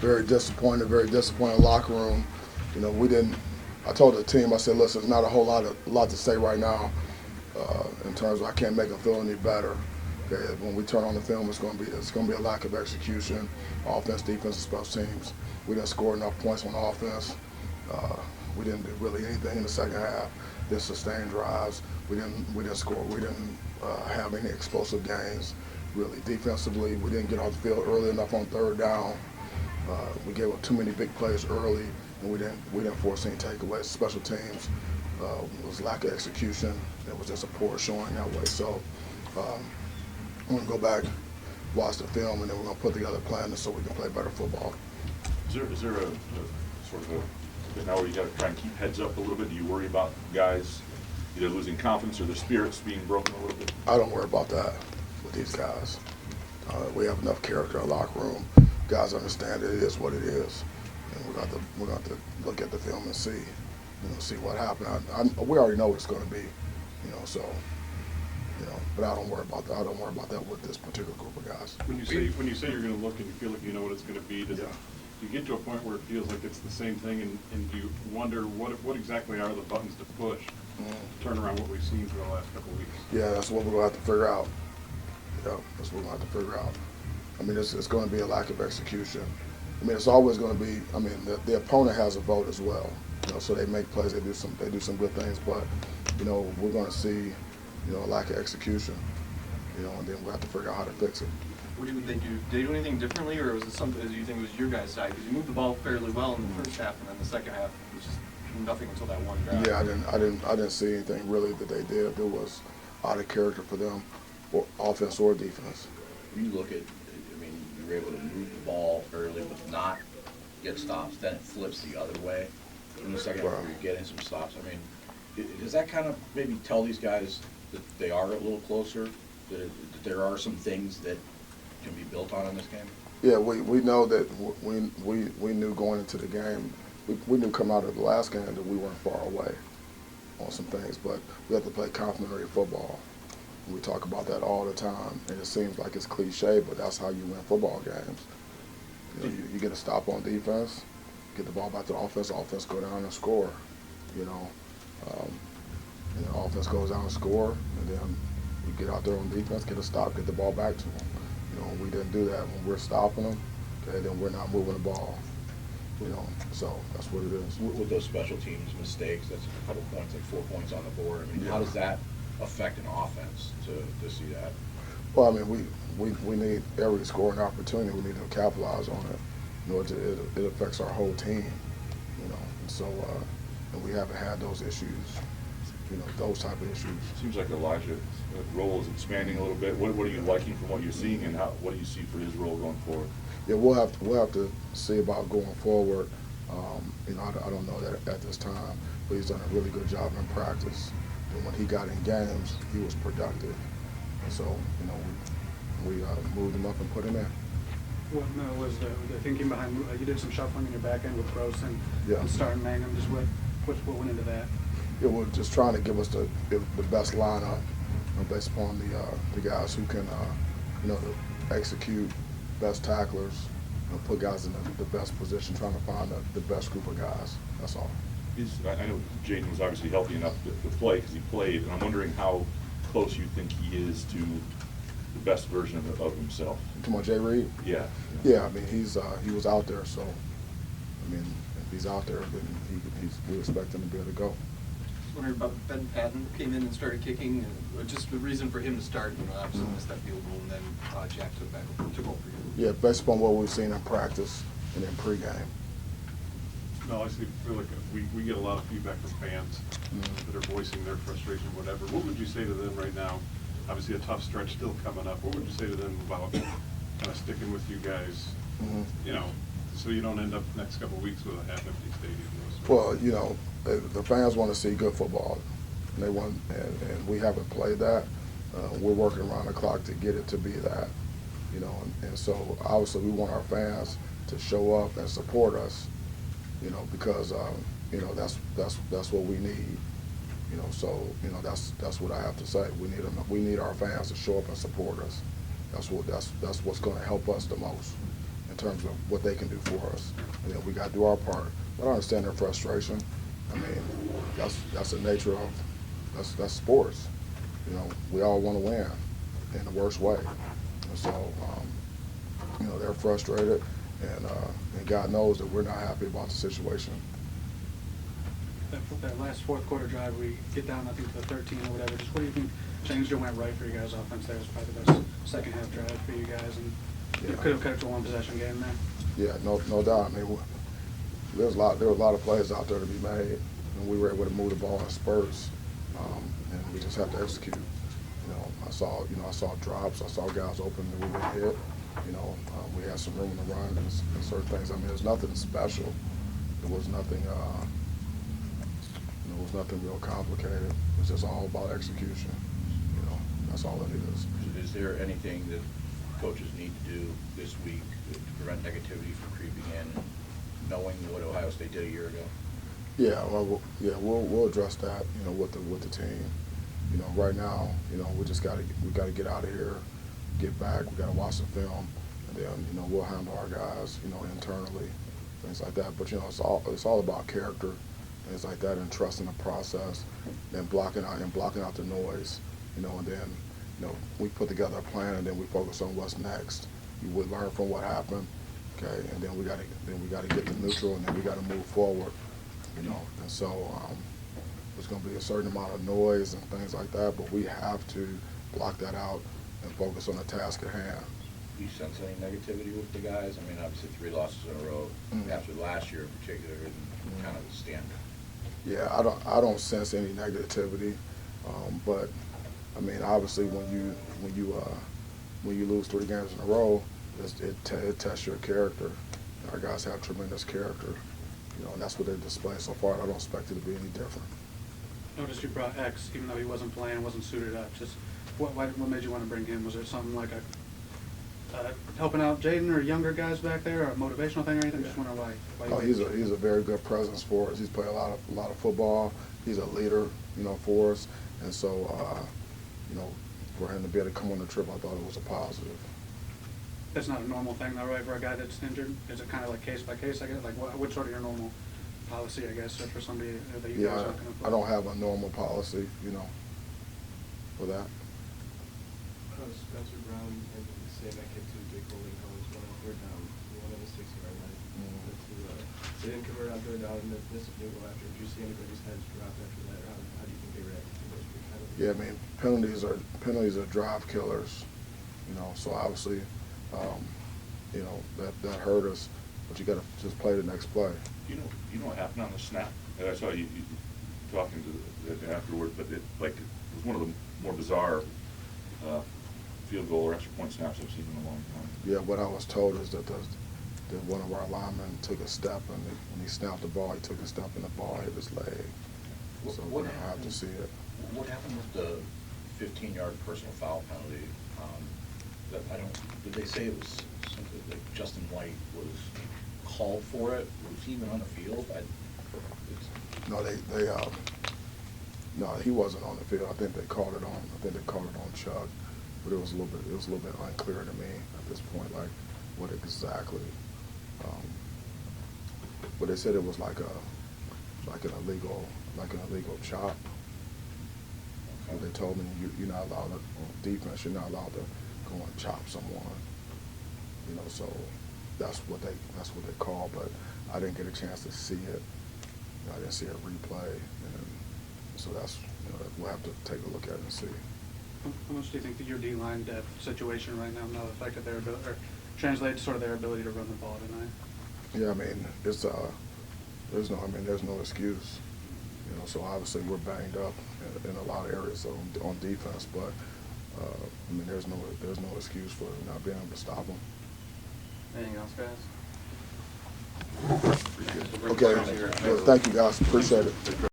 very disappointed locker room. You know, we didn't. I told the team, I said, listen, there's not a whole lot to say right now in terms of I can't make them feel any better. Okay, when we turn on the film, it's going to be a lack of execution, offense, defense, and special teams. We didn't score enough points on offense. We didn't do really anything in the second half. Didn't sustain drives. We didn't score. We didn't have any explosive gains. Really, defensively, we didn't get off the field early enough on third down. We gave up too many big plays early, and we didn't force any takeaways. Special teams was lack of execution. It was just a poor showing that way. So we're gonna go back, watch the film, and then we're gonna put together a plan so we can play better football. Is there a sort of a now where you got to try and keep heads up a little bit? Do you worry about guys either losing confidence or their spirits being broken a little bit? I don't worry about that with these guys. We have enough character in the locker room. Guys understand that it is what it is, and we're going to look at the film and see what happened. We already know what it's going to be, so. But I don't worry about that. I don't worry about that with this particular group of guys. When you say you're going to look and you feel like you know what it's going to be, do you get to a point where it feels like it's the same thing, and do you wonder what exactly are the buttons to push to turn around what we've seen for the last couple of weeks? Yeah, that's what we're going to have to figure out. Yeah, that's what we're going to have to figure out. I mean, it's going to be a lack of execution. I mean, it's always going to be. I mean, the opponent has a vote as well. So they make plays, they do some good things, but we're going to see a lack of execution. And then we'll have to figure out how to fix it. What did they do? Did they do anything differently, or was it something that you think was your guys' side? Because you moved the ball fairly well in the first half, and then the second half was just nothing until that one drive. Yeah, I didn't see anything really that they did that was out of character for them, or offense or defense. When you look at, I mean, you were able to move the ball early but not get stops. Then it flips the other way in the second half where you're getting some stops. I mean, does that kind of maybe tell these guys that they are a little closer, that there are some things that can be built on in this game? Yeah, we know that we knew going into the game, we knew coming out of the last game that we weren't far away on some things, but we have to play complementary football. We talk about that all the time, and it seems like it's cliche, but that's how you win football games. You get a stop on defense, get the ball back to the offense go down and score. And the offense goes down and score, and then we get out there on defense, get a stop, get the ball back to them. We didn't do that. When we're stopping them, okay, then we're not moving the ball. So that's what it is. With those special teams mistakes, that's a couple points, like 4 points on the board. I mean, How does that affect an offense to see that? Well, I mean, we need every scoring opportunity. We need to capitalize on it. It affects our whole team. And so and we haven't had those issues. Those type of issues. Seems like Elijah's role is expanding a little bit. What are you liking from what you're seeing, and what do you see for his role going forward? Yeah, we'll have to see about going forward. I don't know that at this time, but he's done a really good job in practice. And when he got in games, he was productive. And so, we moved him up and put him in. What was the thinking behind? You did some shuffling in your back end with Gross and starting Mangum. Just what went into that? Yeah, we're just trying to give us the best lineup based upon the guys who can execute, best tacklers, put guys in the best position, trying to find the best group of guys. That's all. I know Jaden was obviously healthy enough to play because he played, and I'm wondering how close you think he is to the best version of himself. Come on, Jay Reed? Yeah. Yeah, I mean, he was out there, so, I mean, if he's out there, then we expect him to be able to go. Wondering about Ben Patton, came in and started kicking, and just the reason for him to start, obviously missed that field goal, and then Jack took over. Yeah, based upon what we've seen in practice and in pregame. No, I feel like we get a lot of feedback from fans that are voicing their frustration, whatever. What would you say to them right now? Obviously a tough stretch still coming up. What would you say to them about kind of sticking with you guys, so you don't end up next couple of weeks with a half-empty stadium? Well, the fans want to see good football. And we haven't played that. We're working around the clock to get it to be that. And so obviously we want our fans to show up and support us, because that's what we need. So that's what I have to say. We need our fans to show up and support us. That's what's going to help us the most. in terms of what they can do for us. And then we got to do our part. But I understand their frustration. I mean, that's the nature of that's sports. You know, we all want to win in the worst way. And so, you know, they're frustrated, and God knows that we're not happy about the situation. That last fourth quarter drive, we get down, I think, to the 13 or whatever. Just what do you think changed or went right for you guys' offense there? It was probably the best second half drive for you guys, and you could have kept it a one-possession game there. Yeah, no doubt. I mean, there were a lot of plays out there to be made, and we were able to move the ball in spurts, and we just have to execute. You know, I saw drops, I saw guys open that we would hit. You know, we had some room to run and certain things. I mean, there's nothing special. It was nothing. It was nothing real complicated. It's just all about execution. You know, that's all it is. Is there anything that coaches need to do this week to prevent negativity from creeping in, knowing what Ohio State did a year ago? Yeah, we'll address that. You know, with the team. You know, right now, you know, we gotta get out of here, get back. We gotta watch the film, and then you know we'll handle our guys. You know, internally, things like that. But you know, it's all about character. Things like that, and trusting the process, and blocking out the noise, you know, and then, you know, we put together a plan, and then we focus on what's next. We would learn from what happened, okay, and then we gotta get to neutral, and then we gotta move forward, you know. And so there's gonna be a certain amount of noise and things like that, but we have to block that out and focus on the task at hand. Do you sense any negativity with the guys? I mean, obviously 3 losses in a row after last year in particular, and kind of the standard. Yeah, I don't sense any negativity, but I mean, obviously, when you lose 3 games in a row, it tests your character. Our guys have tremendous character, you know, and that's what they've displayed so far. And I don't expect it to be any different. Noticed you brought X, even though he wasn't playing, wasn't suited up. Just what made you want to bring him? Was there something like helping out Jaden or younger guys back there, or a motivational thing or anything? Just wondering why. Oh, he's a very good presence for us. He's played a lot of football. He's a leader, you know, for us. And so, you know, for him to be able to come on the trip, I thought it was a positive. That's not a normal thing, though, right? For a guy that's injured, is it kind of like case by case? I guess. Like, what's sort of your normal policy, I guess, for somebody that you guys aren't going to play? I don't have a normal policy, you know, for that. Spencer Brown and the same kid too, Jake Bowling Collins went on 3rd down, one of the 6-yard line. They didn't convert on 3rd down, and this didn't go after. Did you see anybody's heads drop after that, or how do you think they reacted to those 3 penalties? Yeah, I mean, penalties are drive killers, you know. So obviously, you know, that hurt us, but you got to just play the next play. You know what happened on the snap? I saw you talking to afterward, but it was one of the more bizarre field goal or extra point snaps I've seen in a long time. Yeah, what I was told is that one of our linemen took a step, and when he snapped the ball, he took a step, and the ball hit his leg. So we're gonna have to see it. What happened with the 15-yard personal foul penalty? Did they say it was something like Justin White was called for it? Was he even on the field? No, he wasn't on the field. I think they called it on Chuck, but it was a little bit unclear to me at this point, like what exactly. But they said it was like an illegal chop. And they told me you're not allowed to, on defense, you're not allowed to go and chop someone. You know, so that's what they called, but I didn't get a chance to see it. You know, I didn't see a replay, and so that's, you know, we'll have to take a look at it and see. How much do you think that your D-line depth situation right now affected their ability, or translates sort of their ability to run the ball tonight? Yeah, I mean, there's no excuse. You know, so obviously we're banged up in a lot of areas on defense, but I mean, there's no excuse for not being able to stop them. Anything else, guys? Okay, well, thank you guys, appreciate it.